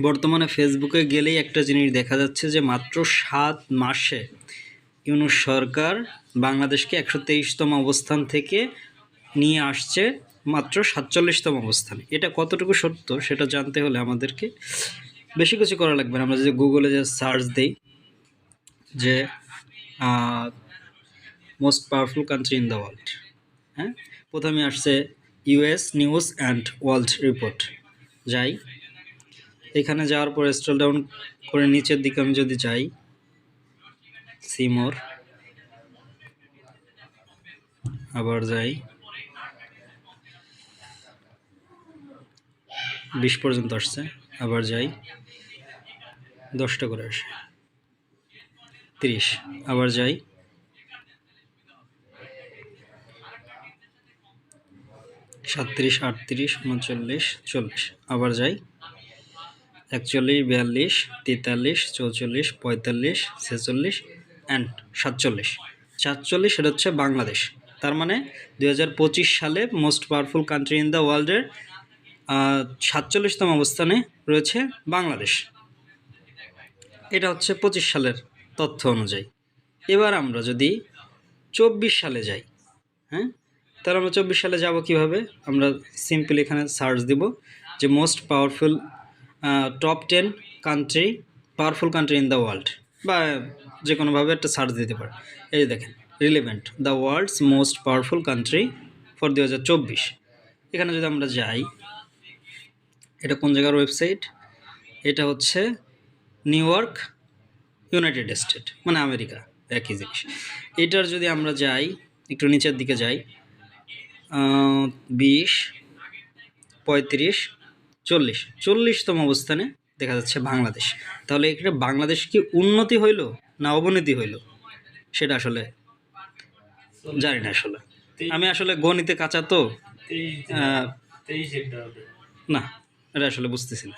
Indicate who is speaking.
Speaker 1: বর্তমানে ফেসবুকে গেলেই একটা জিনিস দেখা যাচ্ছে যে মাত্র 7 মাসে ইউনূস সরকার বাংলাদেশকে 123তম অবস্থান থেকে নিয়ে আসছে মাত্র 47তম অবস্থানে। এটা কতটুকু সত্য সেটা জানতে হলে আমাদেরকে বেশি কিছু করা লাগবে না। আমরা যদি গুগলে যে সার্চ দিই যে most powerful country in the world, হ্যাঁ, প্রথমে আসছে US news and world report. যাই, এখানে যাওয়ার পর স্ক্রল ডাউন করে নিচের দিকে আমি যদি যাই, সিমোর, আবার যাই 20 পর্যন্ত আসছে, আবার যাই 10টা করে আসে 30, আবার যাই 37, 38, 39, 40, আবার যাই 41, 42, 43, 44, 45, 46 অ্যান্ড 47। 47 সেটা হচ্ছে বাংলাদেশ। তার মানে 2025 সালে most powerful country in the ওয়ার্ল্ডের 47তম অবস্থানে রয়েছে বাংলাদেশ। এটা হচ্ছে 25 সালের তথ্য অনুযায়ী। এবার আমরা যদি 24 সালে যাই, হ্যাঁ, তাহলে আমরা 24 সালে যাব কিভাবে? আমরা সিম্পলি এখানে সার্চ দিব যে most powerful top 10 country, powerful country in the world, বা যে কোনোভাবে একটা সার্চ দিতে পারে। এই যে দেখেন, relevant the world's most powerful country for 2024। এখানে যদি আমরা যাই, এটা কোন জায়গার ওয়েবসাইট? এটা হচ্ছে নিউ ইয়র্ক, ইউনাইটেড স্টেট, মানে আমেরিকা, একই জিনিস। এটার যদি আমরা যাই, একটু নিচের দিকে যাই, 20, 35, 40, 40তম অবস্থানে দেখা যাচ্ছে বাংলাদেশ। তাহলে এখানে বাংলাদেশ কি উন্নতি হইল না অবনতি হইল সেটা আসলে জানি না। আসলে আমি আসলে গণিতে কাঁচা তো, না, এটা আসলে বুঝতেছি না।